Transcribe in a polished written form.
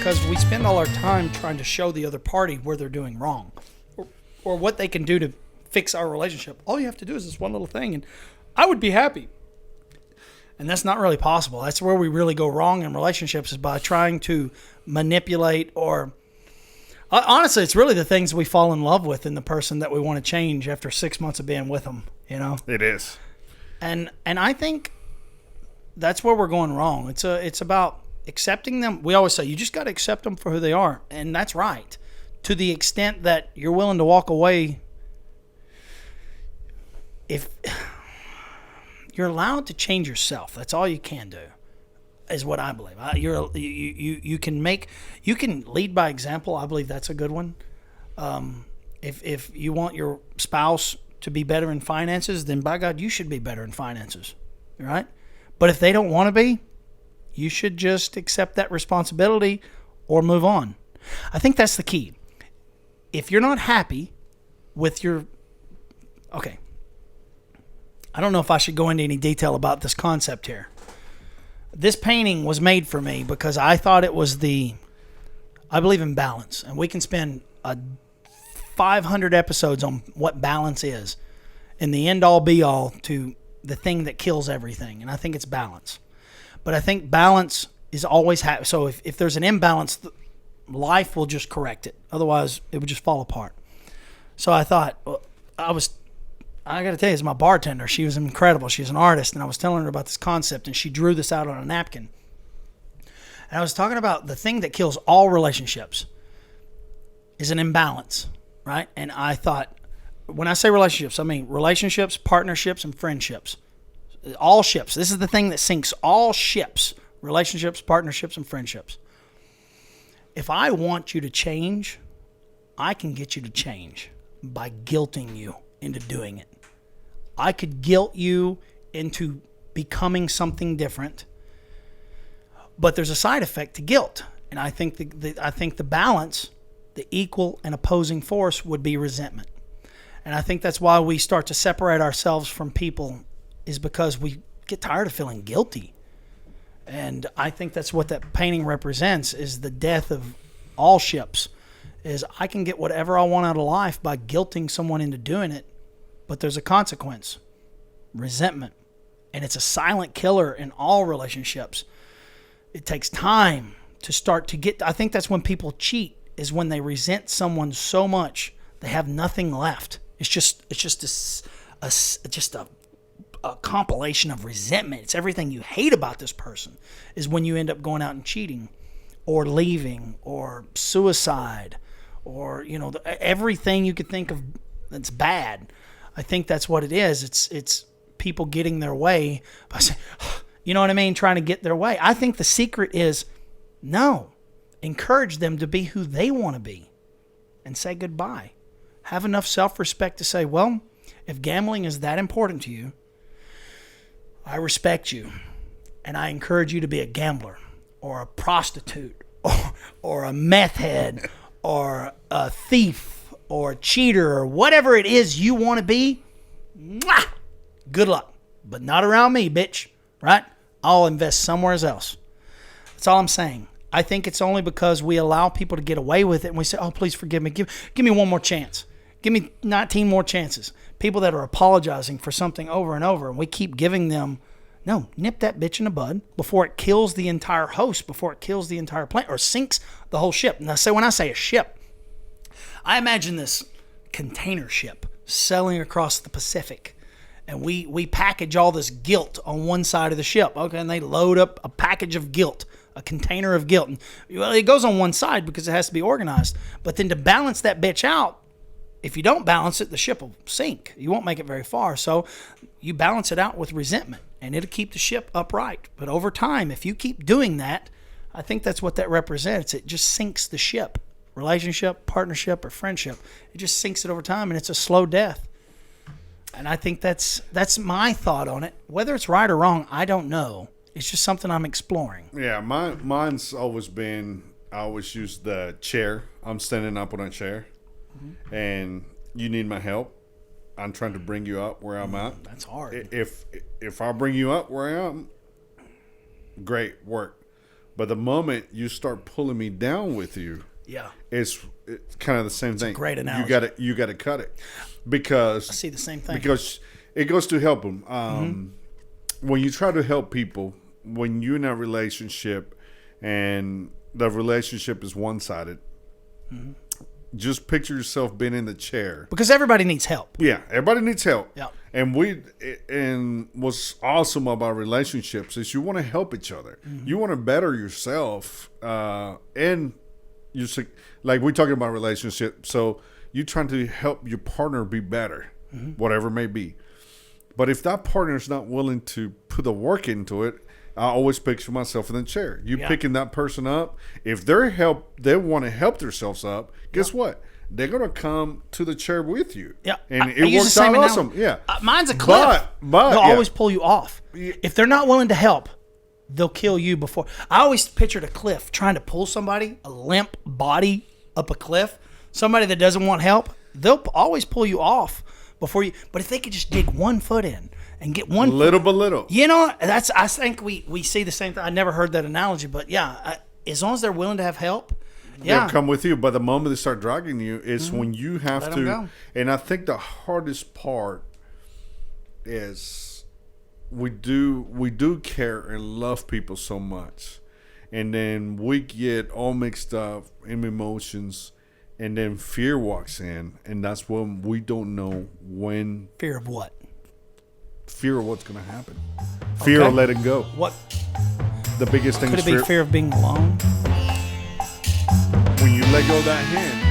because we spend all our time trying to show the other party where they're doing wrong or what they can do to fix our relationship. All you have to do is this one little thing, and I would be happy. And that's not really possible. That's where we really go wrong in relationships, is by trying to manipulate or... Honestly, it's really the things we fall in love with in the person that we want to change after 6 months of being with them, you know? It is. And I think that's where we're going wrong. It's about accepting them. We always say, you just got to accept them for who they are. And that's right. To the extent that you're willing to walk away, if you're allowed to change yourself, that's all you can do, is what I believe. You can lead by example. I believe that's a good one. If you want your spouse to be better in finances, then by God, you should be better in finances, right? But if they don't want to be, you should just accept that responsibility or move on. I think that's the key. If you're not happy with your... Okay. I don't know if I should go into any detail about this concept here. This painting was made for me because I thought it was I believe in balance. And we can spend 500 episodes on what balance is. And the end-all, be-all to the thing that kills everything. And I think it's balance. But I think balance is always... So if there's an imbalance, life will just correct it. Otherwise, it would just fall apart. So I thought... I got to tell you, it's my bartender. She was incredible. She's an artist, and I was telling her about this concept, and she drew this out on a napkin. And I was talking about the thing that kills all relationships is an imbalance, right? And I thought, when I say relationships, I mean relationships, partnerships, and friendships. All ships. This is the thing that sinks all ships: relationships, partnerships, and friendships. If I want you to change, I can get you to change by guilting you into doing it. I could guilt you into becoming something different, but there's a side effect to guilt, and I think the balance, the equal and opposing force, would be resentment. And I think that's why we start to separate ourselves from people, is because we get tired of feeling guilty. And I think that's what that painting represents, is the death of all ships. Is I can get whatever I want out of life by guilting someone into doing it, but there's a consequence: resentment. And it's a silent killer in all relationships. It takes time to start to get... I think that's when people cheat, is when they resent someone so much they have nothing left. It's just a compilation of resentment. It's everything you hate about this person, is when you end up going out and cheating or leaving or suicide or, everything you could think of that's bad. I think that's what it is. It's people getting their way by saying, you know what I mean? Trying to get their way. I think the secret is, no, encourage them to be who they want to be and say goodbye. Have enough self-respect to say, well, if gambling is that important to you, I respect you, and I encourage you to be a gambler or a prostitute or a meth head or a thief or a cheater or whatever it is you want to be. Mwah! Good luck, but not around me, bitch, right? I'll invest somewhere else. That's all I'm saying. I think it's only because we allow people to get away with it, and we say, oh, please forgive me. Give me one more chance. Give me 19 more chances. People that are apologizing for something over and over, and we keep giving them, no, nip that bitch in the bud before it kills the entire host, before it kills the entire plant, or sinks the whole ship. Now, when I say a ship, I imagine this container ship sailing across the Pacific, and we package all this guilt on one side of the ship, okay, and they load up a package of guilt, a container of guilt. And, well, it goes on one side because it has to be organized, but then to balance that bitch out, if you don't balance it, the ship will sink. You won't make it very far. So you balance it out with resentment, and it'll keep the ship upright. But over time, if you keep doing that, I think that's what that represents. It just sinks the ship. Relationship, partnership, or friendship. It just sinks it over time, and it's a slow death. And I think that's my thought on it. Whether it's right or wrong, I don't know. It's just something I'm exploring. Yeah, mine's always been, I always use the chair. I'm standing up on a chair. Mm-hmm. And you need my help. I'm trying to bring you up where I'm at. That's hard. If I bring you up where I am, great work. But the moment you start pulling me down with you, Yeah. it's kind of the same thing. Great analogy. You got to cut it because I see the same thing. because it goes to help them. When you try to help people, when you're in a relationship and the relationship is one-sided, just picture yourself being in the chair. Because everybody needs help. Yeah, everybody needs help. Yeah. And what's awesome about relationships is you want to help each other. You want to better yourself, and you like we're talking about relationships. So you're trying to help your partner be better, whatever it may be. But if that partner is not willing to put the work into it, I always picture myself in the chair. You picking that person up. If they want to help themselves up, guess what? They're gonna come to the chair with you. Yeah, and it works out awesome. Yeah, mine's a cliff. But they'll always pull you off. If they're not willing to help, they'll kill you before. I always pictured a cliff trying to pull somebody, a limp body up a cliff. Somebody that doesn't want help, they'll always pull you off before you. But if they could just dig 1 foot in and get one little by little, you know, that's. I think we see the same thing. I never heard that analogy, but yeah, as long as they're willing to have help. Yeah. They'll come with you, but the moment they start dragging you, it's when you have Let 'em go. And I think the hardest part is we do care and love people so much, and then we get all mixed up in emotions, and then fear walks in, and that's when we don't know when. Fear of what? Fear of what's going to happen. Fear of letting go. What? The biggest thing Could is it be fear of being alone? when you let go of that hand,